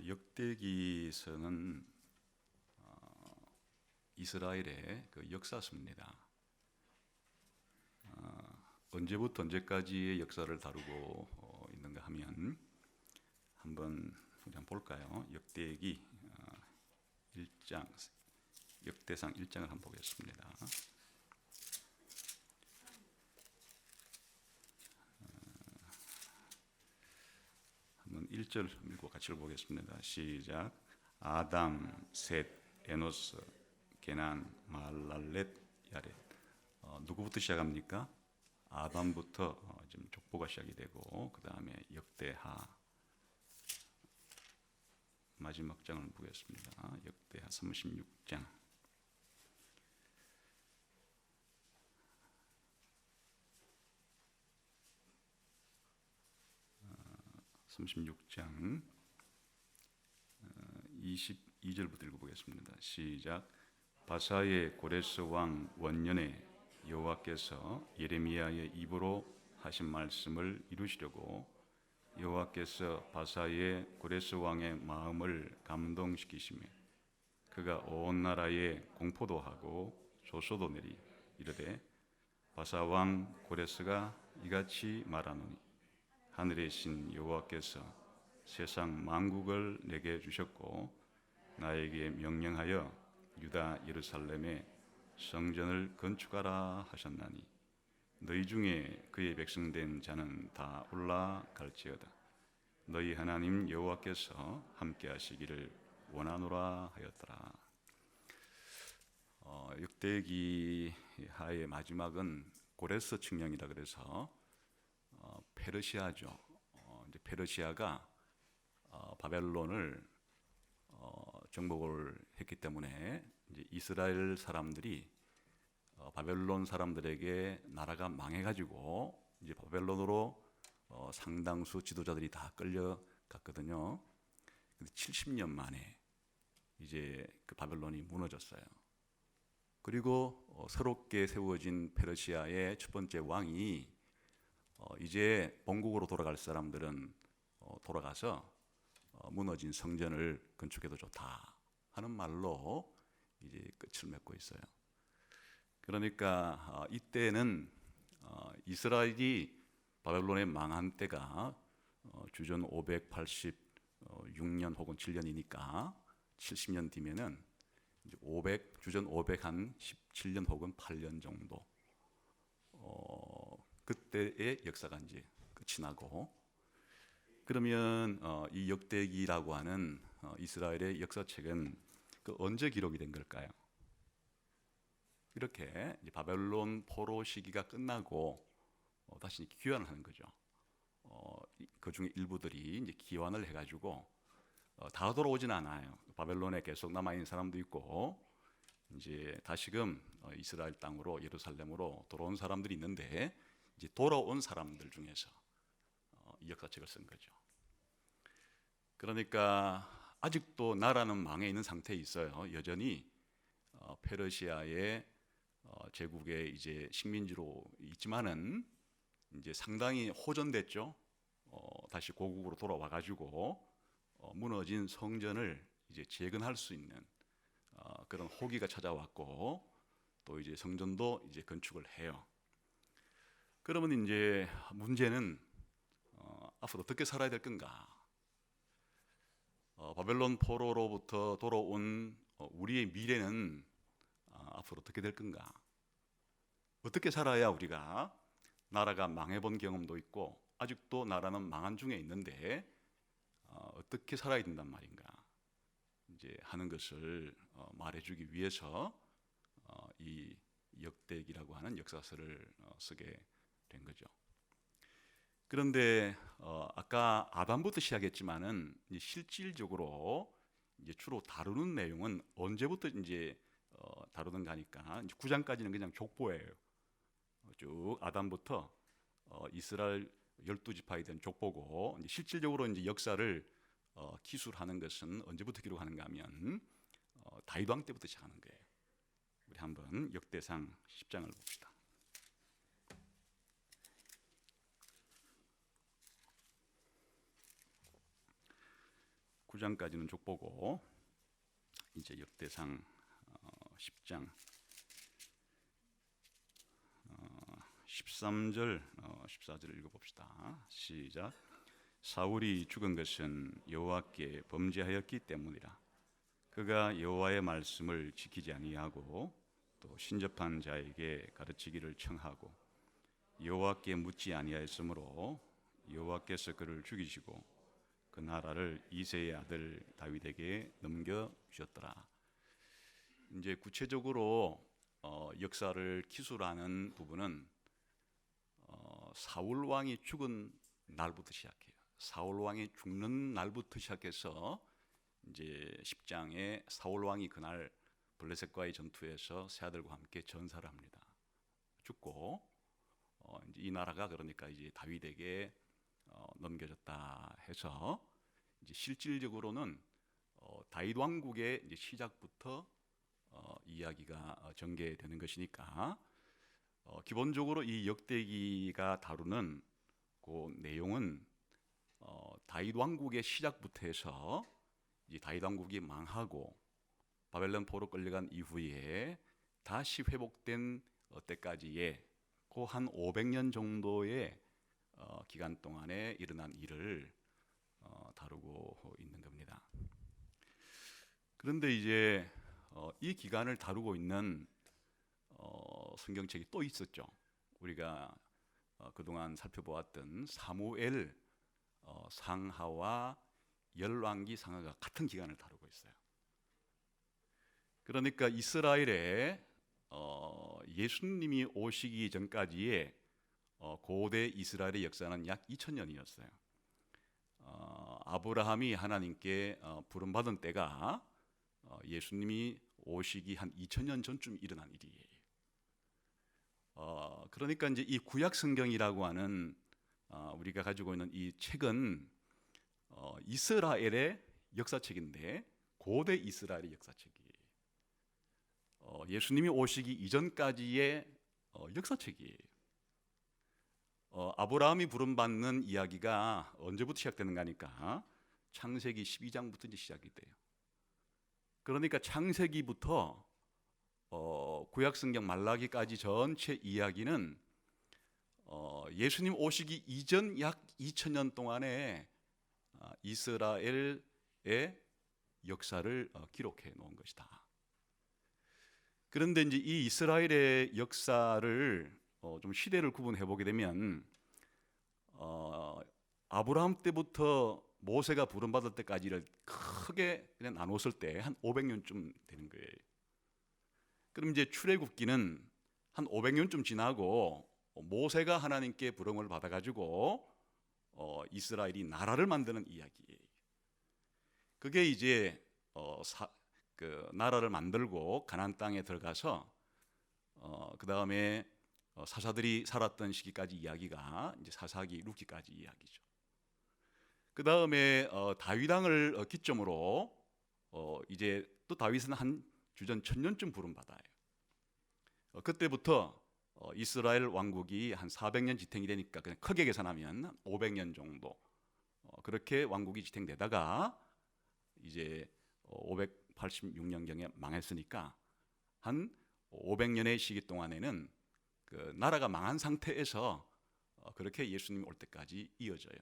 역대기서는 이스라엘의 그 역사서입니다. 언제부터 언제까지의 역사를 다루고 있는가 하면 한번 볼까요? 역대기 1장, 역대상 1장을 한번 보겠습니다. 한번 1절 읽고 같이 보겠습니다. 시작. 아담, 셋, 에노스, 게난, 마할랄렛, 야렛. 누구부터 시작합니까? 아담부터 지금 족보가 시작이 되고 그 다음에 역대하 마지막 장을 보겠습니다. 역대하 36장. 36장 22절부터 읽어보겠습니다. 시작. 바사의 고레스 왕 원년에 여호와께서 예레미야의 입으로 하신 말씀을 이루시려고 여호와께서 바사의 고레스 왕의 마음을 감동시키시며 그가 온 나라에 공포도 하고 조소도 내리 이르되 바사 왕 고레스가 이같이 말하노니 하늘의 신 여호와께서 세상 만국을 내게 주셨고 나에게 명령하여 유다 예루살렘에 성전을 건축하라 하셨나니 너희 중에 그의 백성된 자는 다 올라갈지어다. 너희 하나님 여호와께서 함께 하시기를 원하노라 하였더라. 역대기 하의 마지막은 고레스 칙령이라 그래서 페르시아죠. 이제 페르시아가 바벨론을 정복을 했기 때문에 이제 이스라엘 사람들이 바벨론 사람들에게 나라가 망해가지고 이제 바벨론으로 상당수 지도자들이 다 끌려갔거든요. 근데 70년 만에 이제 그 바벨론이 무너졌어요. 그리고 새롭게 세워진 페르시아의 첫 번째 왕이 이제 본국으로 돌아갈 사람들은 돌아가서 무너진 성전을 건축해도 좋다 하는 말로 이제 끝을 맺고 있어요. 그러니까 이때는 이스라엘이 바벨론에 망한 때가 주전 586년 혹은 7년이니까 70년 뒤면은 이제 주전 517년 혹은 8년 정도 그때의 역사가 이제 끝이 나고, 그러면 이 역대기라고 하는 이스라엘의 역사책은 그 언제 기록이 된 걸까요? 이렇게 이제 바벨론 포로 시기가 끝나고 다시 귀환을 하는 거죠. 그 중에 일부들이 이제 귀환을 해가지고 다 돌아오지는 않아요. 바벨론에 계속 남아 있는 사람도 있고 이제 다시금 이스라엘 땅으로 예루살렘으로 돌아온 사람들이 있는데 이제 돌아온 사람들 중에서 이 역사책을 쓴 거죠. 그러니까 아직도 나라는 망해 있는 상태에 있어요. 여전히 페르시아의 제국의 이제 식민지로 있지만은 이제 상당히 호전됐죠. 다시 고국으로 돌아와 가지고 무너진 성전을 이제 재건할 수 있는 그런 호기가 찾아왔고 또 이제 성전도 이제 건축을 해요. 그러면 이제 문제는 앞으로 어떻게 살아야 될 건가? 바벨론 포로로부터 돌아온 우리의 미래는 앞으로 어떻게 될 건가? 어떻게 살아야 우리가 나라가 망해본 경험도 있고 아직도 나라는 망한 중에 있는데 어떻게 살아야 된단 말인가? 이제 하는 것을 말해주기 위해서 이 역대기라고 하는 역사서를 쓰게 된 거죠. 그런데 아까 아담부터 시작했지만은 이제 실질적으로 이제 주로 다루는 내용은 언제부터 이제 다루는가 하니까 이제 9장까지는 그냥 족보예요. 쭉 아담부터 이스라엘 12지파에 대한 족보고 이제 실질적으로 이제 역사를 기술하는 것은 언제부터 기록하는가 하면 다윗 왕 때부터 시작하는 거예요. 우리 한번 역대상 10장을 봅시다. 9장 9장까지는 족보고 이제 역대상 10장 13절 14절을 읽어봅시다. 시작. 사울이 죽은 것은 여호와께 범죄하였기 때문이라. 그가 여호와의 말씀을 지키지 아니하고 또 신접한 자에게 가르치기를 청하고 여호와께 묻지 아니하였으므로 여호와께서 그를 죽이시고 그 나라를 이새의 아들 다윗에게 넘겨 주셨더라. 이제 구체적으로 역사를 기술하는 부분은 사울 왕이 죽은 날부터 시작해요. 사울 왕이 죽는 날부터 시작해서 이제 10장에 사울 왕이 그날 블레셋과의 전투에서 새 아들과 함께 전사를 합니다. 죽고 이제 이 나라가 그러니까 이제 다윗에게 넘겨졌다 해서 이제 실질적으로는 다윗 왕국의 이제 시작부터 이야기가 전개되는 것이니까 기본적으로 이 역대기가 다루는 그 내용은 다윗 왕국의 시작부터 해서 이제 다윗 왕국이 망하고 바벨론 포로 끌려간 이후에 다시 회복된 때까지의 그 한 500년 정도의 기간 동안에 일어난 일을 다루고 있는 겁니다. 그런데 이제 이 기간을 다루고 있는 성경책이 또 있었죠. 우리가 그동안 살펴보았던 사무엘 상하와 열왕기 상하가 같은 기간을 다루고 있어요. 그러니까 이스라엘에 예수님이 오시기 전까지의 고대 이스라엘의 역사는 약 2000년이었어요. 아브라함이 하나님께 부름받은 때가 예수님이 오시기 한 2000년 전쯤 일어난 일이에요. 그러니까 이제 이 구약 성경이라고 하는 우리가 가지고 있는 이 책은 이스라엘의 역사책인데 고대 이스라엘의 역사책이에요. 예수님이 오시기 이전까지의 역사책이에요. 아브라함이 부름받는 이야기가 언제부터 시작되는가 하니까 창세기 12장부터 이제 시작이 돼요. 그러니까 창세기부터 구약성경 말라기까지 전체 이야기는 예수님 오시기 이전 약 2000년 동안의 이스라엘의 역사를 기록해 놓은 것이다. 그런데 이제 이 이스라엘의 역사를 좀 시대를 구분해 보게 되면 아브라함 때부터 모세가 부름받을 때까지를 크게 그냥 나눴을 때 한 500년쯤 되는 거예요. 그럼 이제 출애굽기는 한 500년쯤 지나고 모세가 하나님께 부름을 받아가지고 이스라엘이 나라를 만드는 이야기예요. 그게 이제 그 나라를 만들고 가나안 땅에 들어가서 그 다음에 사사들이 살았던 시기까지 이야기가 이제 사사기 룻기까지 이야기죠. 그 다음에 다윗 왕을 기점으로 이제 또 다윗은 한 주전 1000년쯤 부름받아요. 그때부터 이스라엘 왕국이 한 400년 지탱이 되니까 그냥 크게 계산하면 한 500년 정도 그렇게 왕국이 지탱되다가 이제 586년경에 망했으니까 한 500년의 시기 동안에는 그 나라가 망한 상태에서 그렇게 예수님이 올 때까지 이어져요.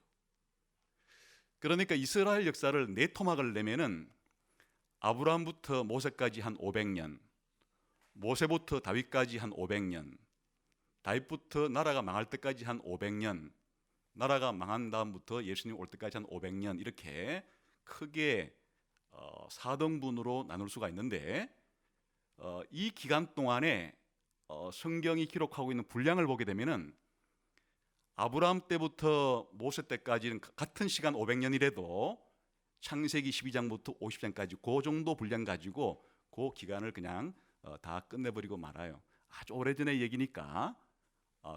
그러니까 이스라엘 역사를 네 토막을 내면은 아브라함부터 모세까지 한 500년, 모세부터 다윗까지 한 500년, 다윗부터 나라가 망할 때까지 한 500년, 나라가 망한 다음부터 예수님 올 때까지 한 500년 이렇게 크게 4등분으로 나눌 수가 있는데 이 기간 동안에 성경이 기록하고 있는 분량을 보게 되면은 아브라함 때부터 모세 때까지는 같은 시간 500년이라도 창세기 12장부터 50장까지 그 정도 분량 가지고 그 기간을 그냥 다 끝내버리고 말아요. 아주 오래전의 얘기니까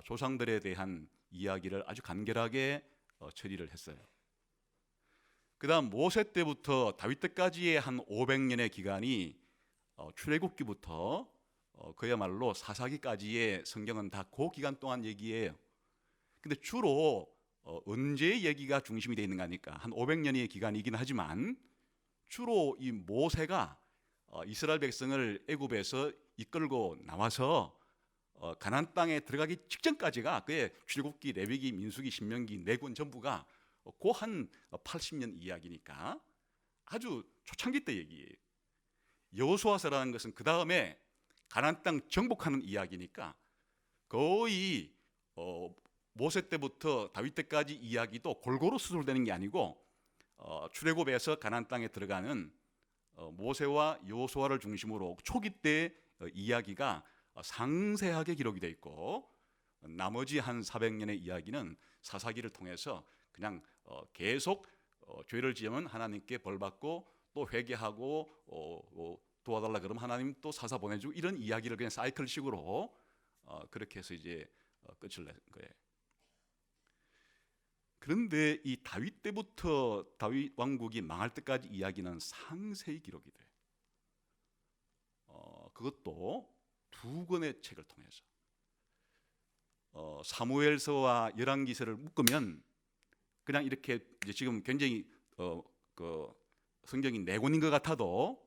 조상들에 대한 이야기를 아주 간결하게 처리를 했어요. 그 다음 모세 때부터 다윗 때까지의 한 500년의 기간이 출애굽기부터 그야말로 사사기까지의 성경은 다 그 기간 동안 얘기예요. 근데 주로 언제 얘기가 중심이 되어 있는가 하니까 한 500년의 기간이긴 하지만 주로 이 모세가 이스라엘 백성을 애굽에서 이끌고 나와서 가나안 땅에 들어가기 직전까지가 그의 출애굽기, 레위기, 민수기, 신명기 네 권 전부가 그 한 80년 이야기니까 아주 초창기 때 얘기예요. 여호수아서라는 것은 그 다음에 가나안 땅 정복하는 이야기니까 거의 모세 때부터 다윗 때까지 이야기도 골고루 수술되는 게 아니고 출애굽에서 가나안 땅에 들어가는 모세와 여호수아를 중심으로 초기 때 이야기가 상세하게 기록이 되어 있고, 나머지 한 400년의 이야기는 사사기를 통해서 그냥 계속 죄를 지으면 하나님께 벌받고 또 회개하고 도와달라 그러면 하나님 또 사사 보내주고 이런 이야기를 그냥 사이클식으로 그렇게 해서 이제 끝을 낸 거예요. 그런데 이 다윗 때부터 다윗 왕국이 망할 때까지 이야기는 상세히 기록이 돼. 그것도 두 권의 책을 통해서 사무엘서와 열왕기서를 묶으면 그냥 이렇게 이제 지금 굉장히 그 성경이 네 권인 것 같아도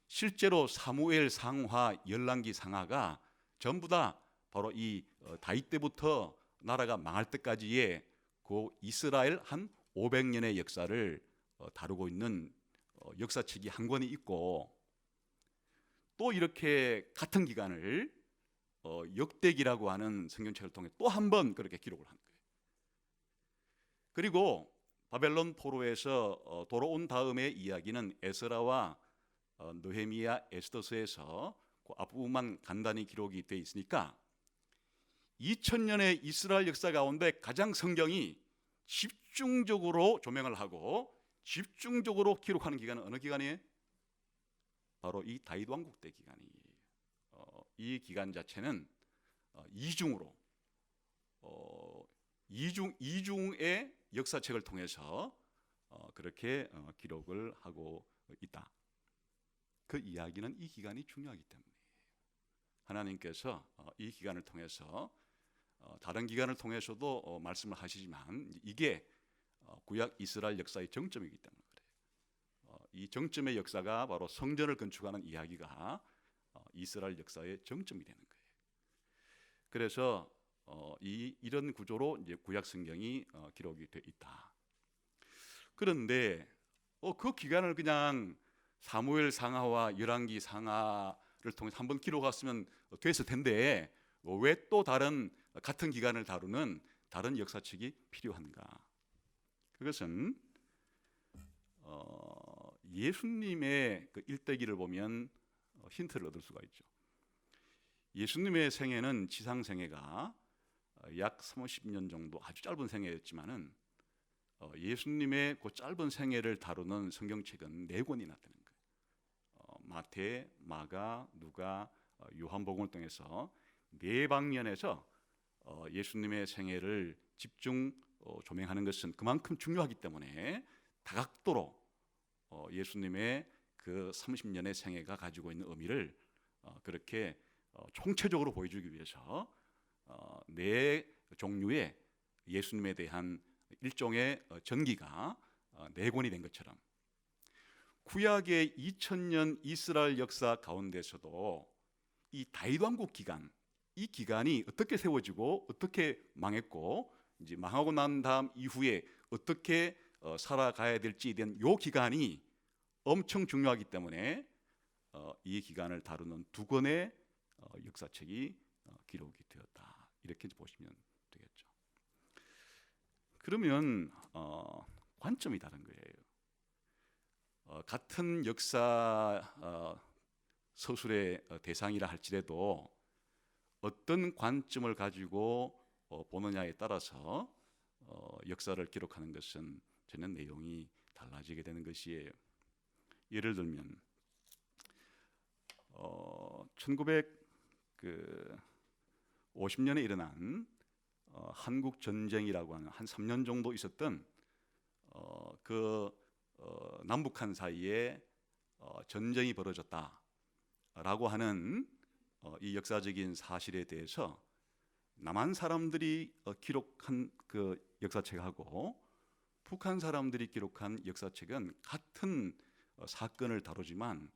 실제로 사무엘 상하, 열왕기 상하가 전부 다 바로 이 다윗 때부터 나라가 망할 때까지의 그 이스라엘 한 500년의 역사를 다루고 있는 역사책이 한 권이 있고, 또 이렇게 같은 기간을 역대기라고 하는 성경책을 통해 또 한 번 그렇게 기록을 한 거예요. 그리고 바벨론 포로에서 돌아온 다음의 이야기는 에스라와 느헤미야, 에스더서에서 그 앞부분만 간단히 기록이 되어 있으니까 2000년의 이스라엘 역사 가운데 가장 성경이 집중적으로 조명을 하고 집중적으로 기록하는 기간은 어느 기간이에요? 바로 이 다윗 왕국 때 기간이에요. 이 기간 자체는 이중으로 이중의 역사책을 통해서 그렇게 기록을 하고 있다. 그 이야기는 이 기간이 중요하기 때문에 하나님께서 이 기간을 통해서 다른 기간을 통해서도 말씀을 하시지만 이게 구약 이스라엘 역사의 정점이기 때문에 그래요. 이 정점의 역사가 바로 성전을 건축하는 이야기가 이스라엘 역사의 정점이 되는 거예요. 그래서 이런 구조로 이제 구약 성경이 기록이 돼 있다. 그런데 그 기간을 그냥 사무엘 상하와 열왕기 상하를 통해서 한번 기록했으면 됐을 텐데 왜 또 다른 같은 기간을 다루는 다른 역사책이 필요한가? 그것은 예수님의 그 일대기를 보면 힌트를 얻을 수가 있죠. 예수님의 생애는 지상 생애가 약 30년 정도 아주 짧은 생애였지만은 예수님의 그 짧은 생애를 다루는 성경책은 4권이나 되는 거예요. 마태, 마가, 누가, 요한복음을 통해서 4방면에서 예수님의 생애를 집중 조명하는 것은 그만큼 중요하기 때문에 다각도로 예수님의 그 30년의 생애가 가지고 있는 의미를 그렇게 총체적으로 보여주기 위해서 4종류의 예수님에 대한 일종의 전기가 4권이 된 것처럼 구약의 2000년 이스라엘 역사 가운데서도 이 다윗 왕국 기간, 이 기간이 어떻게 세워지고 어떻게 망했고 이제 망하고 난 다음 이후에 어떻게 살아가야 될지에 대한 이 기간이 엄청 중요하기 때문에 이 기간을 다루는 2권의 역사책이 기록이 되었다. 이렇게 보시면 되겠죠. 그러면 관점이 다른 거예요. 같은 역사 서술의 대상이라 할지라도 어떤 관점을 가지고 보느냐에 따라서 역사를 기록하는 것은 전혀 내용이 달라지게 되는 것이에요. 예를 들면 1950년에 일어난 한국 전쟁이라고 하는 한 3년 정도 있었던 남북한 사이에 전쟁이 벌어졌다라고 하는 이 역사적인 사실에 대해서 남한 사람들이 기록한 그 역사책하고 북한 사람들이 기록한 역사책은 같은 사건을 다루지만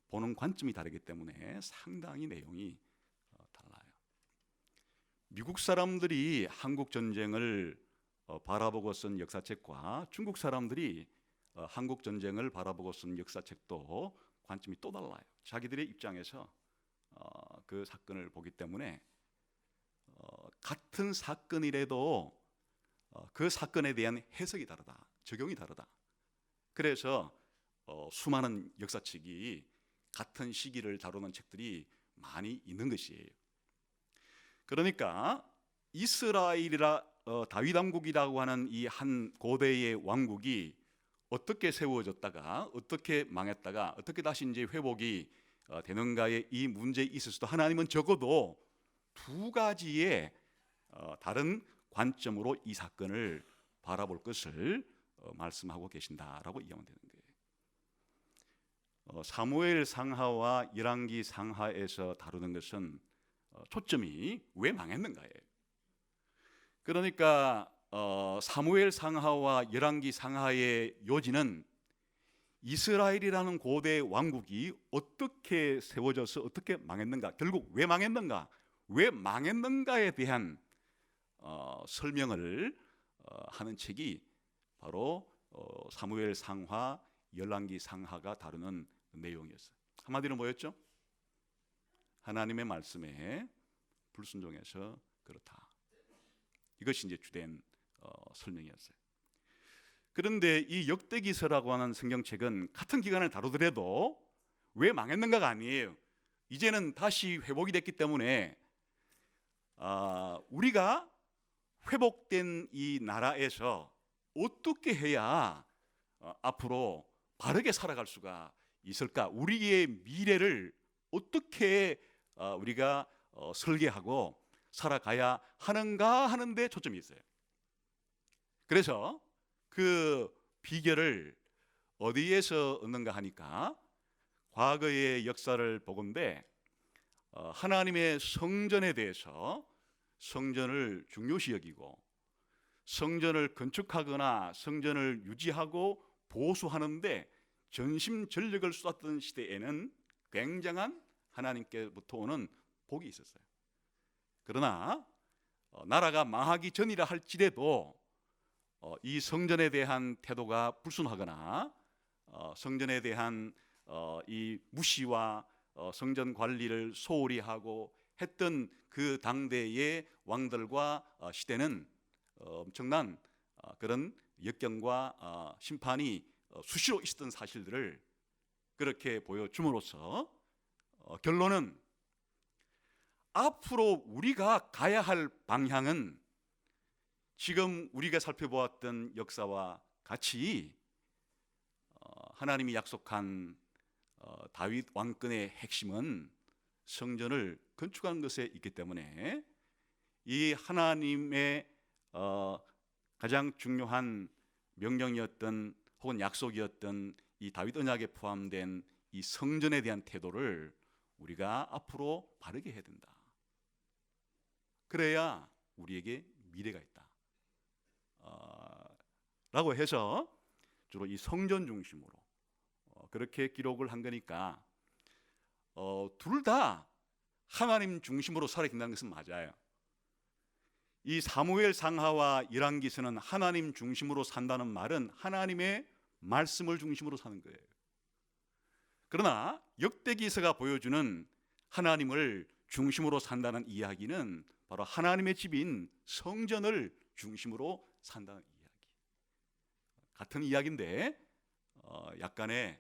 보는 관점이 다르기 때문에 상당히 내용이 달라요. 미국 사람들이 한국 전쟁을 바라보고 쓴 역사책과 중국 사람들이 한국 전쟁을 바라보고 쓴 역사책도 관점이 또 달라요. 자기들의 입장에서 그 사건을 보기 때문에 같은 사건이라도 그 사건에 대한 해석이 다르다, 적용이 다르다. 그래서 수많은 역사책이 같은 시기를 다루는 책들이 많이 있는 것이에요. 그러니까 이스라엘이라 다윗 왕국이라고 하는 이 한 고대의 왕국이 어떻게 세워졌다가 어떻게 망했다가 어떻게 다시 이제 회복이 되는가의 이 문제에 있어서도 하나님은 적어도 두 가지의 다른 관점으로 이 사건을 바라볼 것을 말씀하고 계신다라고 이해하면 되는 거예요. 사무엘 상하와 열왕기 상하에서 다루는 것은 초점이 왜 망했는가예요. 그러니까 사무엘 상하와 열왕기 상하의 요지는 이스라엘이라는 고대 왕국이 어떻게 세워져서 어떻게 망했는가, 결국 왜 망했는가, 왜 망했는가에 대한 설명을 하는 책이 바로 사무엘 상하, 열왕기 상하가 다루는 내용이었어요. 한마디로 뭐였죠? 하나님의 말씀에 불순종해서 그렇다. 이것이 이제 주된 설명이었어요. 그런데 이 역대기서라고 하는 성경책은 같은 기간을 다루더라도 왜 망했는가가 아니에요. 이제는 다시 회복이 됐기 때문에 우리가 회복된 이 나라에서 어떻게 해야 앞으로 바르게 살아갈 수가 있을까? 우리의 미래를 어떻게 우리가 설계하고 살아가야 하는가 하는 데 초점이 있어요. 그래서 그 비결을 어디에서 얻는가 하니까 과거의 역사를 보건대 하나님의 성전에 대해서 성전을 중요시 여기고 성전을 건축하거나 성전을 유지하고 보수하는데 전심전력을 쏟았던 시대에는 굉장한 하나님께부터 오는 복이 있었어요. 그러나 나라가 망하기 전이라 할지라도 이 성전에 대한 태도가 불순하거나 성전에 대한 이 무시와 성전 관리를 소홀히 하고 했던 그 당대의 왕들과 시대는 엄청난 그런 역경과 심판이 수시로 있었던 사실들을 그렇게 보여줌으로써 결론은 앞으로 우리가 가야 할 방향은 지금 우리가 살펴보았던 역사와 같이 하나님이 약속한 다윗 왕권의 핵심은 성전을 건축하는 것에 있기 때문에 이 하나님의 가장 중요한 명령이었던 혹은 약속이었던 이 다윗 언약에 포함된 이 성전에 대한 태도를 우리가 앞으로 바르게 해야 된다. 그래야 우리에게 미래가 있다. 라고 해서 주로 이 성전 중심으로 그렇게 기록을 한 거니까 둘 다 하나님 중심으로 살아간다는 것은 맞아요. 이 사무엘 상하와 열왕기서는 하나님 중심으로 산다는 말은 하나님의 말씀을 중심으로 사는 거예요. 그러나 역대기서가 보여주는 하나님을 중심으로 산다는 이야기는 바로 하나님의 집인 성전을 중심으로 산다는 이야기. 같은 이야기인데 약간의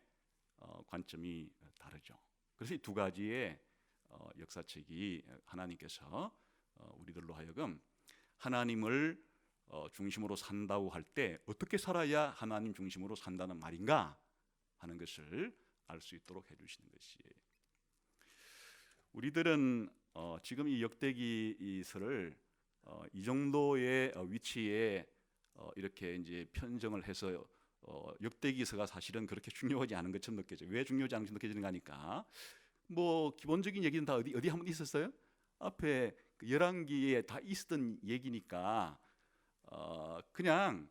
관점이 다르죠. 그래서 이 두 가지의 역사책이 하나님께서 우리들로 하여금 하나님을 중심으로 산다고 할 때 어떻게 살아야 하나님 중심으로 산다는 말인가 하는 것을 알 수 있도록 해주시는 것이에요. 우리들은 지금 이 역대기서를 이 정도의 위치에 이렇게 이제 편정을 해서 역대기서가 사실은 그렇게 중요하지 않은 것처럼 느껴져. 왜 중요하지 않은 것처럼 느껴지는가 하니까 뭐 기본적인 얘기는 다 어디 한번 있었어요? 앞에 그 열왕기에 다 있었던 얘기니까 그냥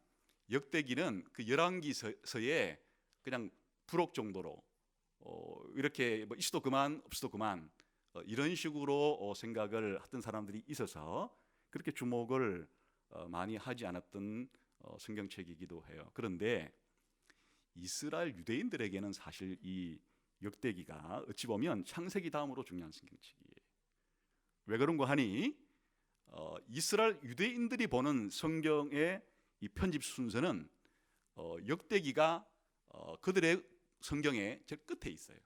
역대기는 그 열왕기서에 그냥 부록 정도로 이렇게 뭐 있어도 그만 없어도 그만 이런 식으로 생각을 하던 사람들이 있어서 그렇게 주목을 많이 하지 않았던 성경책이기도 해요. 그런데 이스라엘 유대인들에게는 사실 이 역대기가 어찌 보면 창세기 다음으로 중요한 성경책이에요. 왜 그런 거 하니 이스라엘 유대인들이 보는 성경의 이 편집 순서는 역대기가 그들의 성경의 제일 끝에 있어요.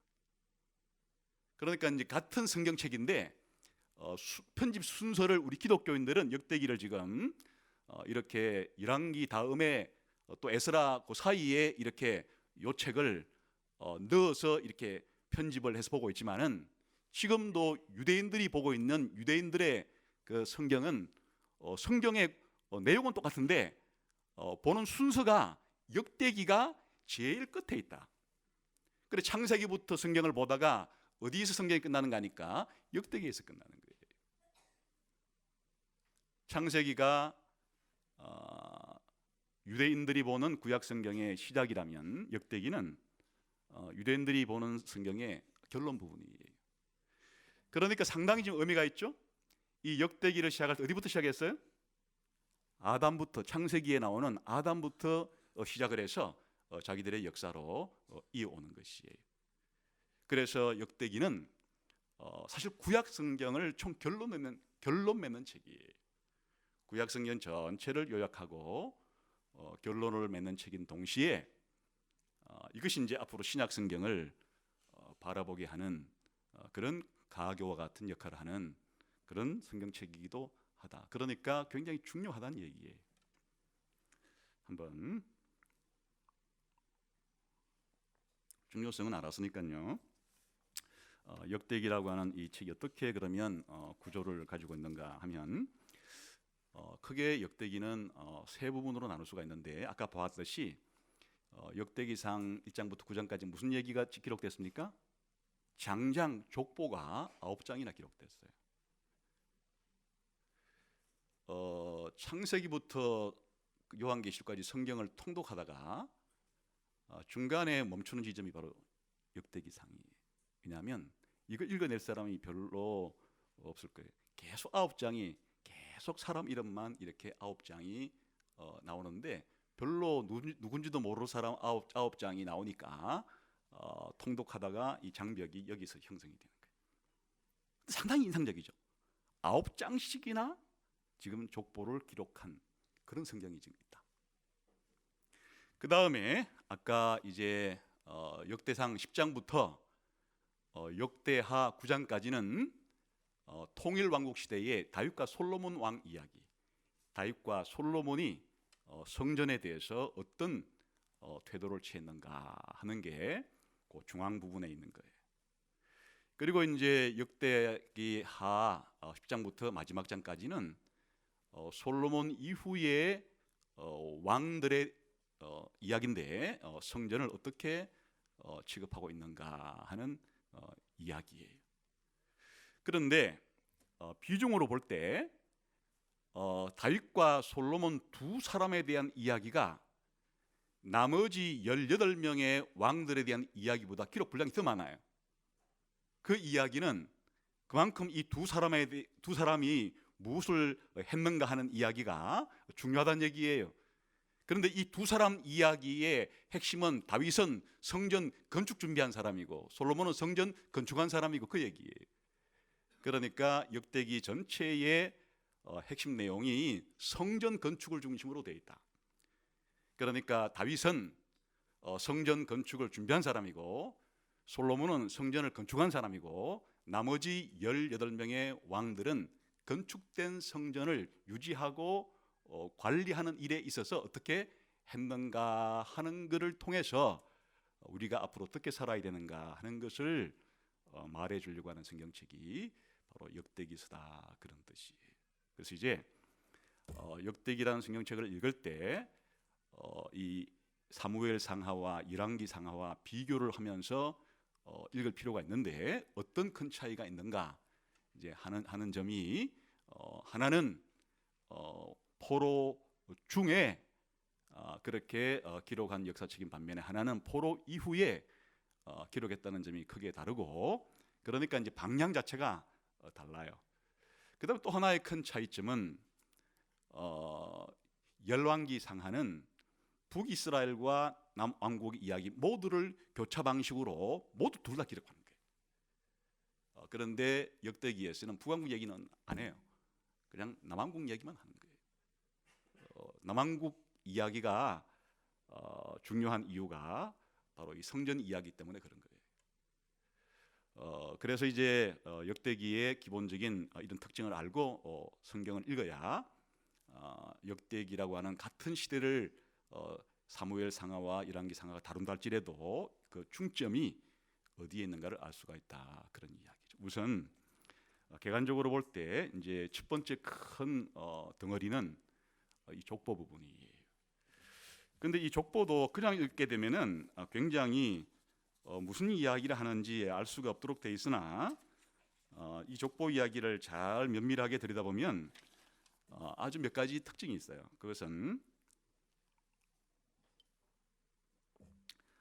그러니까 이제 같은 성경책인데 편집 순서를 우리 기독교인들은 역대기를 지금 이렇게 열왕기 다음에 또 에스라 그 사이에 이렇게 요 책을 넣어서 이렇게 편집을 해서 보고 있지만은 지금도 유대인들이 보고 있는 유대인들의 그 성경은 성경의 내용은 똑같은데 보는 순서가 역대기가 제일 끝에 있다. 그래 창세기부터 성경을 보다가 어디에서 성경이 끝나는가 하니까 역대기에서 끝나는 거예요. 창세기가 유대인들이 보는 구약 성경의 시작이라면 역대기는 유대인들이 보는 성경의 결론 부분이에요. 그러니까 상당히 좀 의미가 있죠. 이 역대기를 시작할 때 어디부터 시작했어요? 아담부터, 창세기에 나오는 아담부터 시작을 해서 자기들의 역사로 이어오는 것이에요. 그래서 역대기는 사실 구약 성경을 총 결론 맺는 책이에요. 구약 성경 전체를 요약하고 결론을 맺는 책인 동시에 이것이 이제 앞으로 신약 성경을 바라보게 하는 그런 가교와 같은 역할을 하는 그런 성경책이기도 하다. 그러니까 굉장히 중요하다는 얘기예요. 한번 중요성은 알았으니까요. 역대기라고 하는 이 책이 어떻게 그러면 구조를 가지고 있는가 하면 크게 역대기는 세 부분으로 나눌 수가 있는데 아까 보았듯이 역대기상 1장부터 9장까지 무슨 얘기가 기록됐습니까? 장장, 족보가 9장이나 기록됐어요. 창세기부터 요한계시록까지 성경을 통독하다가 중간에 멈추는 지점이 바로 역대기상이에요. 왜냐하면 이걸 읽어낼 사람이 별로 없을 거예요. 계속 9장이 계속 사람 이름만 이렇게 9장이 나오는데 별로 누군지도 모르는 사람 9장이 나오니까 통독하다가 이 장벽이 여기서 형성이 되는 거예요. 상당히 인상적이죠. 9장씩이나 지금 족보를 기록한 그런 성경이 지금 있다. 그 다음에 아까 이제 역대상 10장부터 역대하 9장까지는 통일 왕국 시대의 다윗과 솔로몬 왕 이야기, 다윗과 솔로몬이 성전에 대해서 어떤 태도를 취했는가 하는 게 그 중앙 부분에 있는 거예요. 그리고 이제 역대기 하 10장부터 마지막 장까지는 솔로몬 이후의 왕들의 이야기인데 성전을 어떻게 취급하고 있는가 하는 이야기예요. 그런데 비중으로 볼 때 다윗과 솔로몬 두 사람에 대한 이야기가 나머지 18명의 왕들에 대한 이야기보다 기록 분량이 더 많아요. 그 이야기는 그만큼 이 두 사람이 무엇을 했는가 하는 이야기가 중요하다는 얘기예요. 그런데 이 두 사람 이야기의 핵심은 다윗은 성전 건축 준비한 사람이고 솔로몬은 성전 건축한 사람이고 그 얘기예요. 그러니까 역대기 전체의 핵심 내용이 성전 건축을 중심으로 되어 있다. 그러니까 다윗은 성전 건축을 준비한 사람이고 솔로몬은 성전을 건축한 사람이고 나머지 18명의 왕들은 건축된 성전을 유지하고 관리하는 일에 있어서 어떻게 했는가 하는 것을 통해서 우리가 앞으로 어떻게 살아야 되는가 하는 것을 말해주려고 하는 성경책이 바로 역대기서다 그런 뜻이에요. 그래서 이제 역대기라는 성경책을 읽을 때 이 사무엘 상하와 열왕기 상하와 비교를 하면서 읽을 필요가 있는데 어떤 큰 차이가 있는가 이제 하는 점이 하나는 포로 중에 그렇게 기록한 역사책인 반면에 하나는 포로 이후에 기록했다는 점이 크게 다르고, 그러니까 이제 방향 자체가 달라요. 그다음 또 하나의 큰 차이점은 열왕기 상하는 북이스라엘과 남왕국 이야기 모두를 교차 방식으로 모두 둘 다 기록하는 거예요. 그런데 역대기에서는 북왕국 얘기는 안 해요. 그냥 남왕국 얘기만 하는 거예요. 남왕국 이야기가 중요한 이유가 바로 이 성전 이야기 때문에 그런 거예요. 그래서 이제 역대기의 기본적인 이런 특징을 알고 성경을 읽어야 역대기라고 하는 같은 시대를 사무엘 상하와 열왕기 상하가 다룬다 할지라도 그 중점이 어디에 있는가를 알 수가 있다, 그런 이야기죠. 우선 개관적으로 볼 때 이제 첫 번째 큰 덩어리는 이 족보 부분이에요. 근데 이 족보도 그냥 읽게 되면은 굉장히 무슨 이야기를 하는지 알 수가 없도록 돼 있으나 이 족보 이야기를 잘 면밀하게 들여다보면 아주 몇 가지 특징이 있어요. 그것은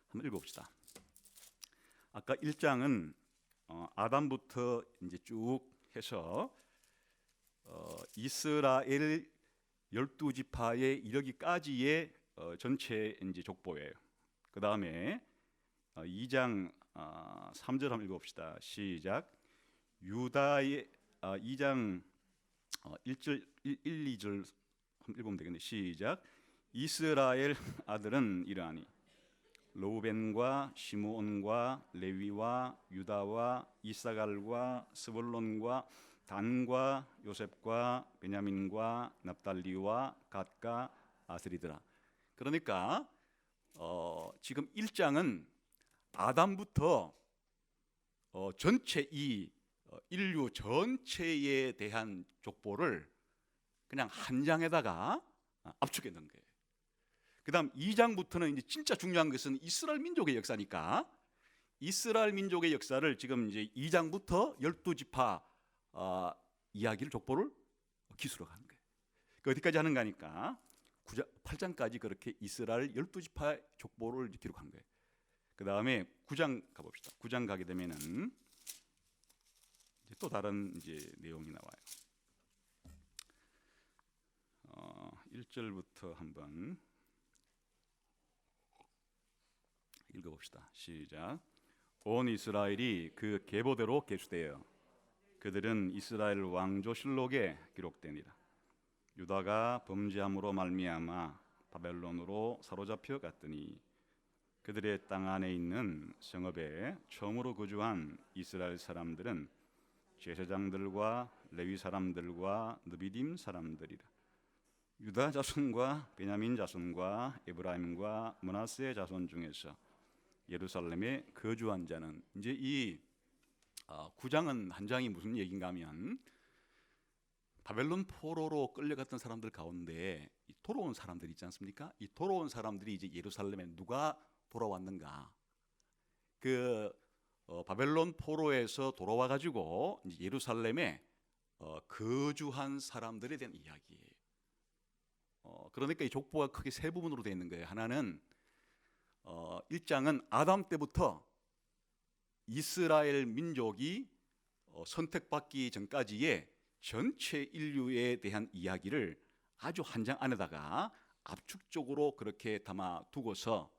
한번 읽어봅시다. 아까 1장은 아담부터 이제 쭉 해서 이스라엘 12지파에 이르기까지의 전체 이제 족보예요. 그 다음에 2장 3절 한번 읽어봅시다. 시작. 유다의 2장 1절 1, 2절 한번 읽으면 되겠네. 시작. 이스라엘 아들은 이러하니 르우벤과 시므온과 레위와 유다와 이사갈과 스불론과 단과 요셉과 베냐민과 납달리와 갓과 아스리더라. 그러니까 지금 1장은 아담부터 전체 이 인류 전체에 대한 족보를 그냥 한 장에다가 압축해 놓은 거예요. 그다음 2장부터는 이제 진짜 중요한 것은 이스라엘 민족의 역사니까 이스라엘 민족의 역사를 지금 이제 2장부터 12지파 이야기를 족보를 기술로 가는 거예요. 어디까지 하는가 하니까 8장까지 그렇게 이스라엘 12지파 족보를 기록한 거예요. 그 다음에 9장 가봅시다. 9장 가게 되면은 이제 또 다른 이제 내용이 나와요. 1절부터 한번 읽어봅시다. 시작. 온 이스라엘이 그 계보대로 계수되어 그들은 이스라엘 왕조실록에 기록되니라. 유다가 범죄함으로 말미암아 바벨론으로 사로잡혀 갔더니 그들의 땅 안에 있는 성읍에 처음으로 거주한 이스라엘 사람들은 제사장들과 레위 사람들과 느비딤 사람들이라. 유다 자손과 베냐민 자손과 에브라임과 므낫세 자손 중에서 예루살렘에 거주한 자는, 이제 이 9장은 한 장이 무슨 얘기인가 하면 바벨론 포로로 끌려갔던 사람들 가운데 이 돌아온 사람들이 있지 않습니까? 이 돌아온 사람들이 이제 예루살렘에 누가 돌아왔는가? 그 바벨론 포로에서 돌아와 가지고 예루살렘에 거주한 사람들에 대한 이야기예요. 그러니까 이 족보가 크게 세 부분으로 되어 있는 거예요. 하나는 1장은 아담 때부터 이스라엘 민족이 선택받기 전까지의 전체 인류에 대한 이야기를 아주 한 장 안에다가 압축적으로 그렇게 담아 두고서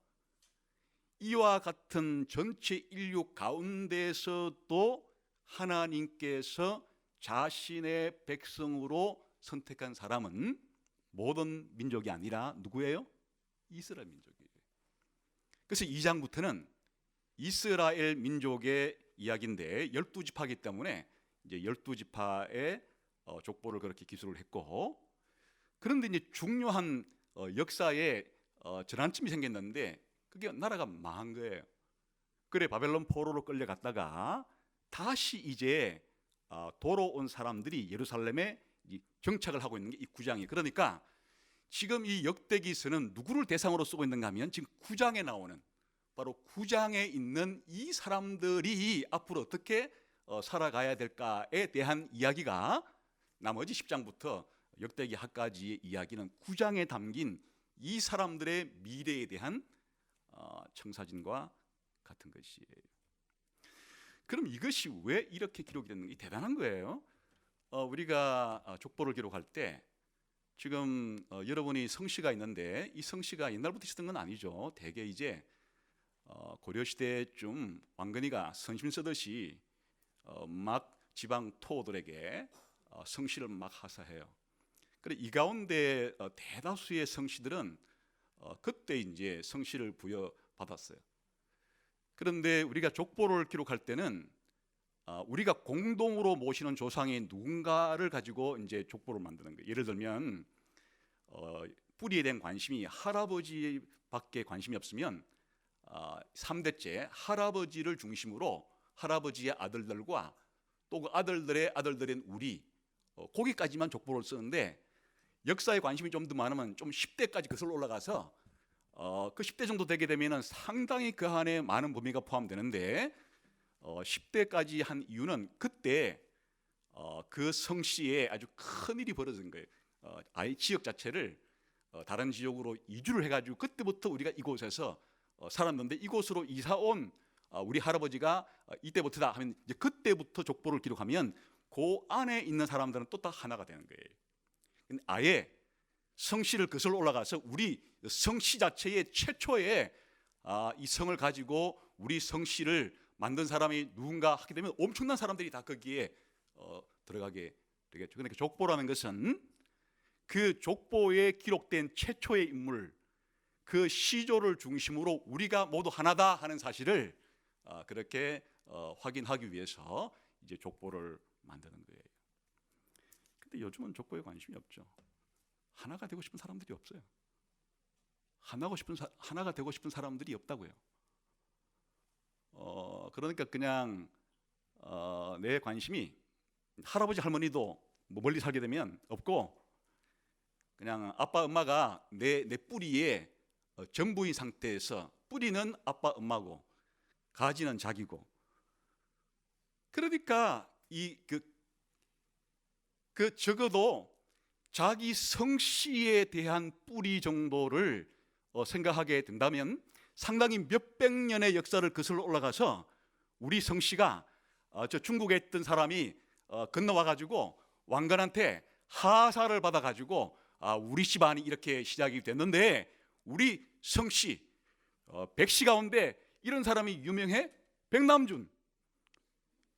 이와 같은 전체 인류 가운데서도 하나님께서 자신의 백성으로 선택한 사람은 모든 민족이 아니라 누구예요? 이스라엘 민족이에요. 그래서 2장부터는 이스라엘 민족의 이야기인데 12지파이기 때문에 이제 12지파의 족보를 그렇게 기술을 했고, 그런데 이제 중요한 역사에 전환점이 생겼는데 그게 나라가 망한 거예요. 그래 바벨론 포로로 끌려갔다가 다시 이제 돌아온 사람들이 예루살렘에 정착을 하고 있는 게 이 9장이에요. 그러니까 지금 이 역대기서는 누구를 대상으로 쓰고 있는가 하면 지금 9장에 나오는 바로 9장에 있는 이 사람들이 앞으로 어떻게 살아가야 될까에 대한 이야기가 나머지 10장부터 역대기 하까지의 이야기는 9장에 담긴 이 사람들의 미래에 대한 청사진과 같은 것이에요. 그럼 이것이 왜 이렇게 기록이 됐는지 대단한 거예요. 우리가 족보를 기록할 때 지금 여러분이 성씨가 있는데 이 성씨가 옛날부터 있었던 건 아니죠. 대개 이제 고려 시대쯤 왕건이가 선심 쓰듯이 막 지방 토들에게 성씨를 막 하사해요. 그래 이 가운데 대다수의 성씨들은 그때 이제 성씨를 부여받았어요. 그런데 우리가 족보를 기록할 때는 우리가 공동으로 모시는 조상이 누군가를 가지고 이제 족보를 만드는 거예요. 예를 들면 뿌리에 대한 관심이 할아버지밖에 관심이 없으면 3대째 할아버지를 중심으로 할아버지의 아들들과 또 그 아들들의 아들들인 우리 거기까지만 족보를 쓰는데 역사에 관심이 좀 더 많으면 좀 10대까지 거슬러 올라가서 그 10대 정도 되게 되면 상당히 그 안에 많은 범위가 포함되는데 10대까지 한 이유는 그때 그 성씨에 아주 큰 일이 벌어진 거예요. 아예 지역 자체를 다른 지역으로 이주를 해가지고 그때부터 우리가 이곳에서 살았는데 이곳으로 이사 온 우리 할아버지가 이때부터다 하면 이제 그때부터 족보를 기록하면 그 안에 있는 사람들은 또 다 하나가 되는 거예요. 아예 성씨를 거슬러 올라가서 우리 성씨 자체의 최초의 이 성을 가지고 우리 성씨를 만든 사람이 누군가 하게 되면 엄청난 사람들이 다 거기에 들어가게 되겠죠. 그러니까 족보라는 것은 그 족보에 기록된 최초의 인물, 그 시조를 중심으로 우리가 모두 하나다 하는 사실을 그렇게 확인하기 위해서 이제 족보를 만드는 거예요. 근데 요즘은 족보에 관심이 없죠. 하나가 되고 싶은 사람들이 없어요. 하나가 되고 싶은 사람들이 없다고요. 그러니까 그냥 내 관심이 할아버지 할머니도 뭐 멀리 살게 되면 없고 그냥 아빠 엄마가 내 뿌리에 전부인 상태에서 뿌리는 아빠 엄마고 가지는 자기고 그러니까 그 적어도 자기 성씨에 대한 뿌리 정도를 생각하게 된다면 상당히 몇백 년의 역사를 거슬러 올라가서 우리 성씨가 저 중국에 있던 사람이 건너와 가지고 왕건한테 하사를 받아 가지고 우리 집안이 이렇게 시작이 됐는데 우리 성씨 백씨 가운데 이런 사람이 유명해? 백남준.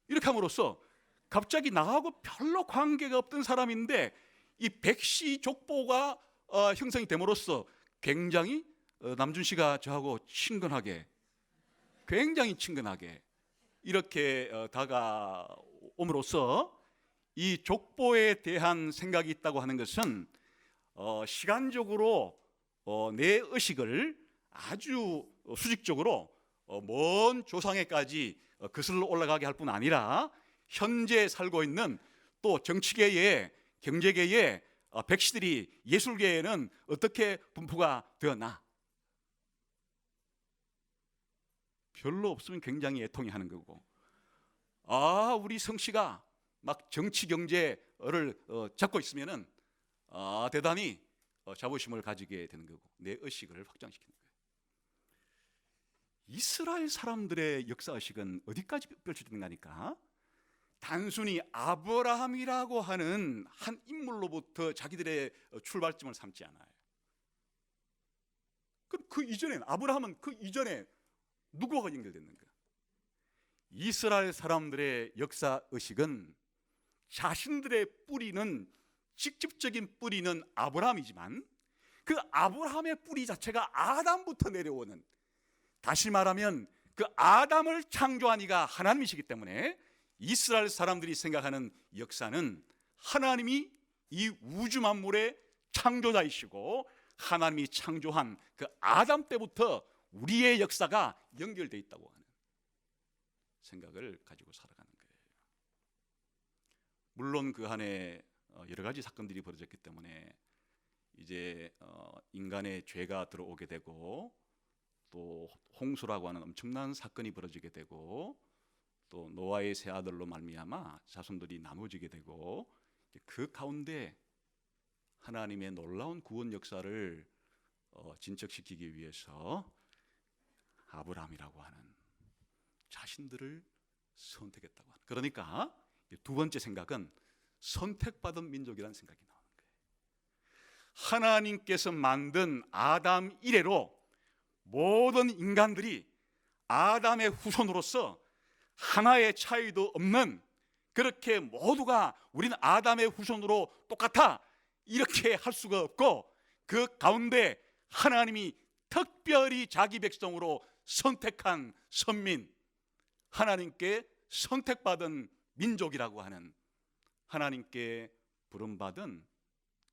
이렇게 함으로써 갑자기 나하고 별로 관계가 없던 사람인데 이 백씨 족보가 형성이 됨으로써 굉장히 남준 씨가 저하고 친근하게 굉장히 친근하게 이렇게 다가옴으로써 이 족보에 대한 생각이 있다고 하는 것은 시간적으로 내 의식을 아주 수직적으로 먼 조상에까지 거슬러 올라가게 할 뿐 아니라 현재 살고 있는 또 정치계에 경제계에 백씨들이 예술계에는 어떻게 분포가 되었나 별로 없으면 굉장히 애통해하는 거고 우리 성씨가 막 정치 경제를 잡고 있으면은 대단히 자부심을 가지게 되는 거고 내 의식을 확장시키는 거예요. 이스라엘 사람들의 역사의식은 어디까지 펼쳐진다니까 단순히 아브라함이라고 하는 한 인물로부터 자기들의 출발점을 삼지 않아요. 그럼 그 이전에 아브라함은 그 이전에 누구와 연결됐는가? 이스라엘 사람들의 역사의식은 자신들의 뿌리는 직접적인 뿌리는 아브라함이지만 그 아브라함의 뿌리 자체가 아담부터 내려오는 다시 말하면 그 아담을 창조한 이가 하나님이시기 때문에 이스라엘 사람들이 생각하는 역사는 하나님이 이 우주 만물의 창조자이시고 하나님이 창조한 그 아담 때부터 우리의 역사가 연결되어 있다고 하는 생각을 가지고 살아가는 거예요. 물론 그 안에 여러 가지 사건들이 벌어졌기 때문에 이제 인간의 죄가 들어오게 되고 또 홍수라고 하는 엄청난 사건이 벌어지게 되고 또 노아의 세 아들로 말미암아 자손들이 나눠지게 되고 그 가운데 하나님의 놀라운 구원 역사를 진척시키기 위해서 아브라함이라고 하는 자신들을 선택했다고 하는. 그러니까 두 번째 생각은 선택받은 민족이라는 생각이 나오는 거예요. 하나님께서 만든 아담 이래로 모든 인간들이 아담의 후손으로서 하나의 차이도 없는, 그렇게 모두가 우리는 아담의 후손으로 똑같아 이렇게 할 수가 없고, 그 가운데 하나님이 특별히 자기 백성으로 선택한 선민, 하나님께 선택받은 민족이라고 하는, 하나님께 부름받은,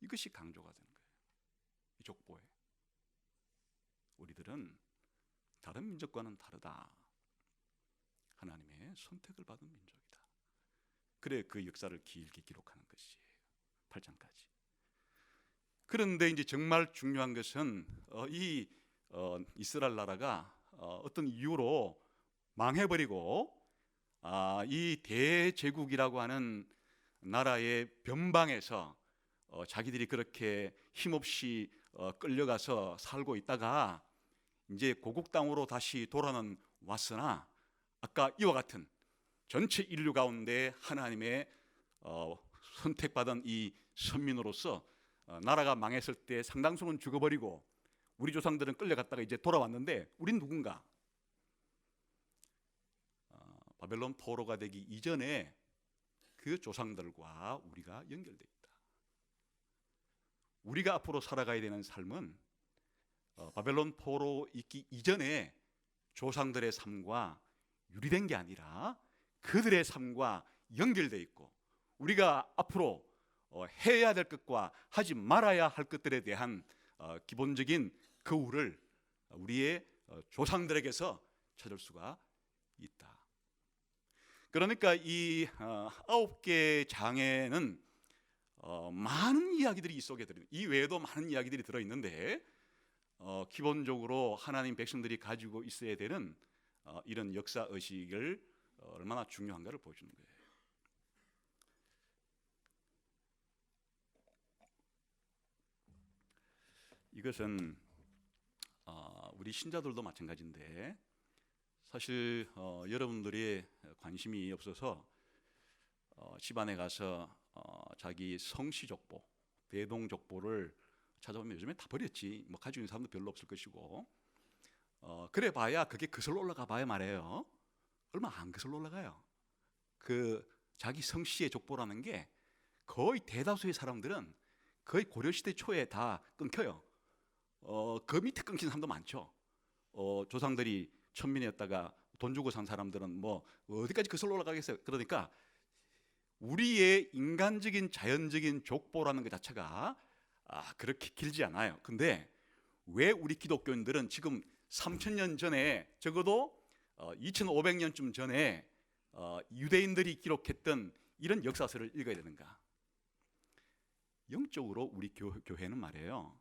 이것이 강조가 되는 거예요. 이 족보에 우리들은 다른 민족과는 다르다. 하나님의 선택을 받은 민족이다. 그래 그 역사를 길게 기록하는 것이에요. 8장까지. 그런데 이제 정말 중요한 것은 이 이스라엘 나라가 어떤 이유로 망해버리고 이 대제국이라고 하는 나라의 변방에서 자기들이 그렇게 힘없이 끌려가서 살고 있다가 이제 고국 땅으로 다시 돌아는 왔으나, 아까 이와 같은 전체 인류 가운데 하나님의 선택받은 이 선민으로서 나라가 망했을 때 상당수는 죽어버리고 우리 조상들은 끌려갔다가 이제 돌아왔는데, 우린 누군가? 바벨론 포로가 되기 이전에 그 조상들과 우리가 연결되어 있다. 우리가 앞으로 살아가야 되는 삶은 바벨론 포로 있기 이전에 조상들의 삶과 유리된 게 아니라 그들의 삶과 연결되어 있고, 우리가 앞으로 해야 될 것과 하지 말아야 할 것들에 대한 기본적인 거울을 우리의 조상들에게서 찾을 수가 있다. 그러니까 이 9개 장에는 많은 이야기들이 이 속에 들어있는, 이 외에도 많은 이야기들이 들어있는데 기본적으로 하나님 백성들이 가지고 있어야 되는 이런 역사 의식을 얼마나 중요한가를 보여주는 거예요. 이것은 우리 신자들도 마찬가지인데, 사실 여러분들이 관심이 없어서 집안에 가서 자기 성씨족보, 대동족보를 찾아보면 요즘에 다 버렸지, 뭐 가지고 있는 사람도 별로 없을 것이고, 그래 봐야 그게 거슬러 올라가 봐야 말이에요. 얼마 안 거슬러 올라가요. 그 자기 성씨의 족보라는 게 거의 대다수의 사람들은 거의 고려시대 초에 다 끊겨요. 그 밑에 끊긴 사람도 많죠. 조상들이 천민이었다가 돈 주고 산 사람들은 뭐 어디까지 거슬러 올라가겠어요. 그러니까 우리의 인간적인 자연적인 족보라는 것 자체가 그렇게 길지 않아요. 근데 왜 우리 기독교인들은 지금 3000년 전에, 적어도 2500년쯤 전에 유대인들이 기록했던 이런 역사서를 읽어야 되는가? 영적으로 우리 교회는 말이에요,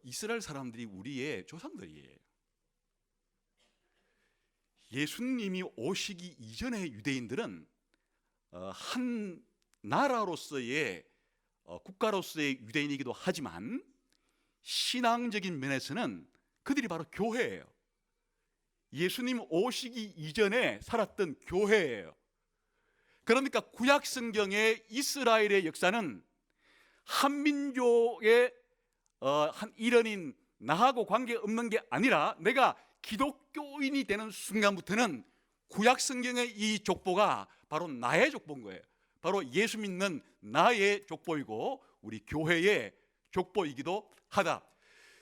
이스라엘 사람들이 우리의 조상들이에요. 예수님이 오시기 이전의 유대인들은 한 나라로서의 국가로서의 유대인이기도 하지만 신앙적인 면에서는 그들이 바로 교회예요. 예수님 오시기 이전에 살았던 교회예요. 그러니까 구약 성경의 이스라엘의 역사는 한민족의 한 일원인 나하고 관계없는 게 아니라, 내가 기독교인이 되는 순간부터는 구약 성경의 이 족보가 바로 나의 족보인 거예요. 바로 예수 믿는 나의 족보이고 우리 교회의 족보이기도 하다.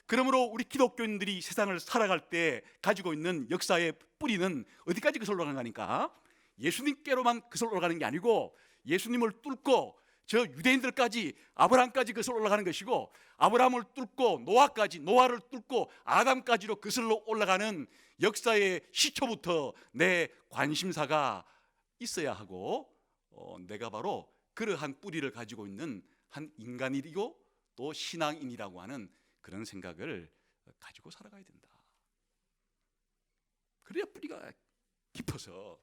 그러므로 우리 기독교인들이 세상을 살아갈 때 가지고 있는 역사의 뿌리는 어디까지 거슬러 올라가는 거니까, 예수님께로만 거슬러 올라가는 게 아니고 예수님을 뚫고 저 유대인들까지, 아브라함까지 거슬러 올라가는 것이고, 아브라함을 뚫고 노아까지, 노아를 뚫고 아담까지로 거슬러 올라가는 역사의 시초부터 내 관심사가 있어야 하고, 내가 바로 그러한 뿌리를 가지고 있는 한 인간이고 또 신앙인이라고 하는 그런 생각을 가지고 살아가야 된다. 그래야 뿌리가 깊어서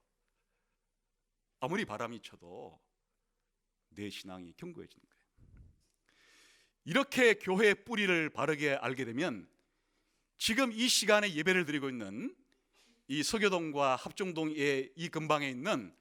아무리 바람이 쳐도 내 신앙이 견고해지는 거예요. 이렇게 교회의 뿌리를 바르게 알게 되면 지금 이 시간에 예배를 드리고 있는 이 서교동과 합정동의 이 근방에 있는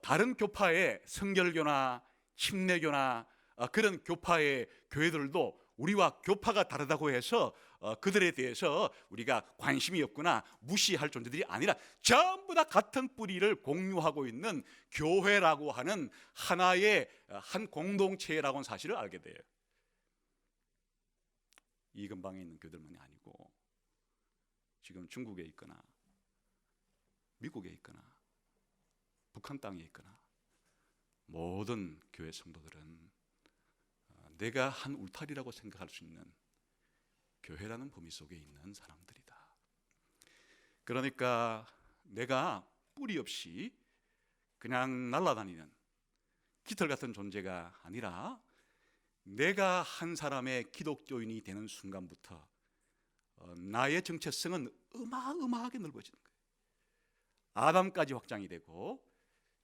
다른 교파의 성결교나 침례교나 그런 교파의 교회들도 우리와 교파가 다르다고 해서 그들에 대해서 우리가 관심이 없거나 무시할 존재들이 아니라 전부 다 같은 뿌리를 공유하고 있는 교회라고 하는 하나의 한 공동체라고 하는 사실을 알게 돼요. 이 근방에 있는 교회들만이 아니고 지금 중국에 있거나 미국에 있거나 북한 땅에 있거나 모든 교회 성도들은 내가 한 울타리라고 생각할 수 있는 교회라는 범위 속에 있는 사람들이다. 그러니까 내가 뿌리 없이 그냥 날아다니는 깃털 같은 존재가 아니라 내가 한 사람의 기독교인이 되는 순간부터 나의 정체성은 어마어마하게 넓어지는 거예요. 아담까지 확장이 되고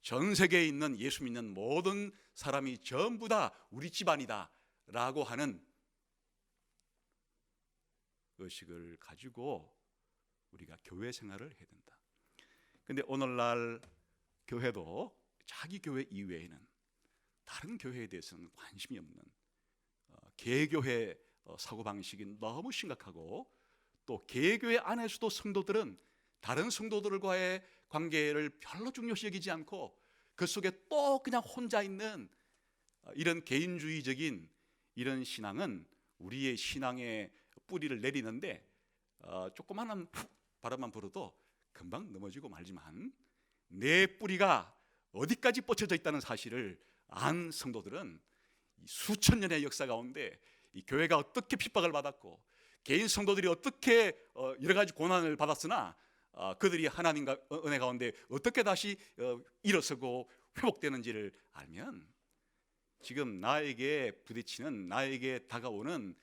전 세계에 있는 예수 믿는 모든 사람이 전부 다 우리 집안이다 라고 하는 의식을 가지고 우리가 교회 생활을 해야 된다. 근데 오늘날 교회도 자기 교회 이외에는 다른 교회에 대해서는 관심이 없는 개교회 사고방식이 너무 심각하고, 또 개교회 안에서도 성도들은 다른 성도들과의 관계를 별로 중요시 여기지 않고 그 속에 또 그냥 혼자 있는 이런 개인주의적인 이런 신앙은 우리의 신앙의 뿌리를 내리는데 조그마한 바람만 불어도 금방 넘어지고 말지만, 내 뿌리가 어디까지 뻗쳐져 있다는 사실을 안 성도들은 수천 년의 역사 가운데 이 교회가 어떻게 핍박을 받았고 개인 성도들이 어떻게 여러 가지 고난을 받았으나 그들이 하나님과 은혜 가운데 어떻게 다시 일어서고 회복되는지를 알면, 지금 나에게 부딪히는, 나에게 다가오는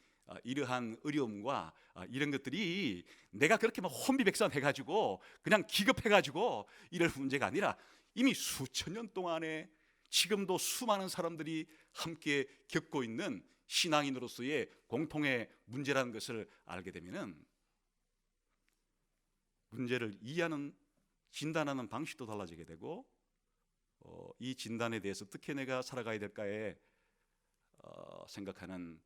이러한 어려움과 이런 것들이 내가 그렇게 막 혼비백산해가지고 그냥 기급해가지고 이럴 문제가 아니라 이미 수천 년 동안에 지금도 수많은 사람들이 함께 겪고 있는 신앙인으로서의 공통의 문제라는 것을 알게 되면은 문제를 이해하는, 진단하는 방식도 달라지게 되고 이 진단에 대해서 어떻게 내가 살아가야 될까에 생각하는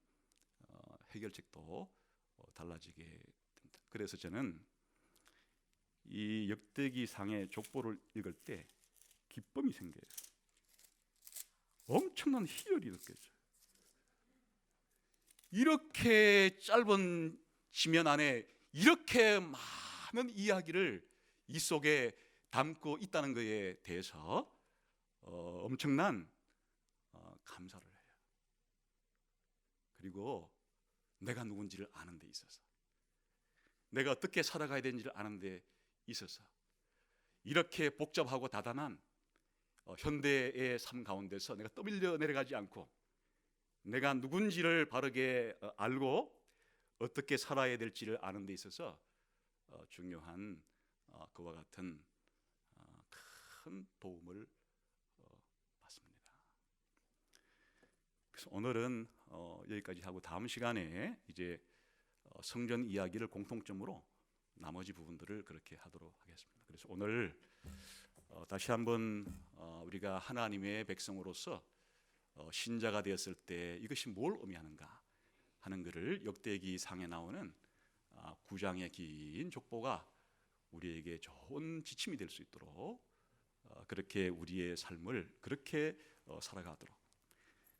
해결책도 달라지게 됩니다. 그래서 저는 이 역대기상의 족보를 읽을 때 기쁨이 생겨요. 엄청난 희열이 느껴져요. 이렇게 짧은 지면 안에 이렇게 많은 이야기를 이 속에 담고 있다는 것에 대해서 엄청난 감사를 해요. 그리고 내가 누군지를 아는 데 있어서, 내가 어떻게 살아가야 되는지를 아는 데 있어서 이렇게 복잡하고 다단한 현대의 삶 가운데서 내가 떠밀려 내려가지 않고 내가 누군지를 바르게 알고 어떻게 살아야 될지를 아는 데 있어서 중요한 그와 같은 큰 도움을 받습니다. 그래서 오늘은 여기까지 하고 다음 시간에 이제 성전 이야기를 공통점으로 나머지 부분들을 그렇게 하도록 하겠습니다. 그래서 오늘 다시 한번 우리가 하나님의 백성으로서 신자가 되었을 때 이것이 뭘 의미하는가 하는 것을 역대기 상에 나오는 9장의 긴 족보가 우리에게 좋은 지침이 될 수 있도록 그렇게 우리의 삶을 그렇게 살아가도록,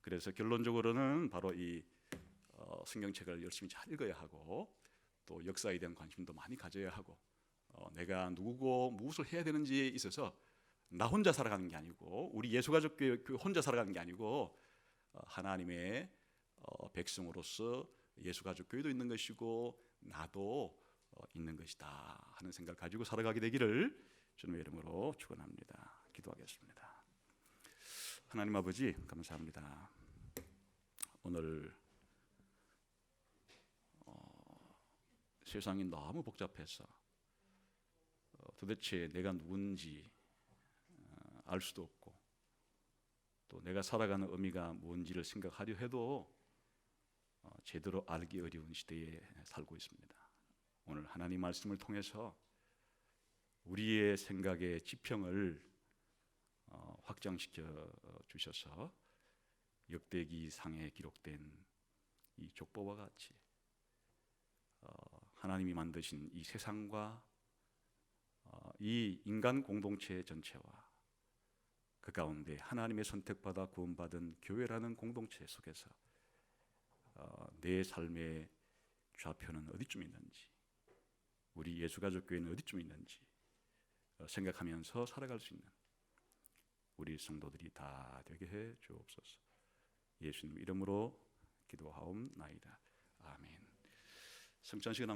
그래서 결론적으로는 바로 이 성경책을 열심히 잘 읽어야 하고 또 역사에 대한 관심도 많이 가져야 하고 내가 누구고 무엇을 해야 되는지에 있어서 나 혼자 살아가는 게 아니고 우리 예수가족교회 혼자 살아가는 게 아니고 하나님의 백성으로서 예수가족교회도 있는 것이고 나도 있는 것이다 하는 생각을 가지고 살아가게 되기를 주님의 이름으로 축원합니다. 기도하겠습니다. 하나님 아버지 감사합니다. 오늘 세상이 너무 복잡해서 도대체 내가 누군지 알 수도 없고 또 내가 살아가는 의미가 뭔지를 생각하려 해도 제대로 알기 어려운 시대에 살고 있습니다. 오늘 하나님 말씀을 통해서 우리의 생각의 지평을 확장시켜 주셔서 역대기상에 기록된 이 족보와 같이 하나님이 만드신 이 세상과 이 인간 공동체 전체와 그 가운데 하나님의 선택받아 구원받은 교회라는 공동체 속에서 내 삶의 좌표는 어디쯤 있는지, 우리 예수가족교회는 어디쯤 있는지 생각하면서 살아갈 수 있는 우리 성도들이 다 되게 해 주옵소서. 예수님 이름으로 기도하옵나이다. 아멘. 성찬식은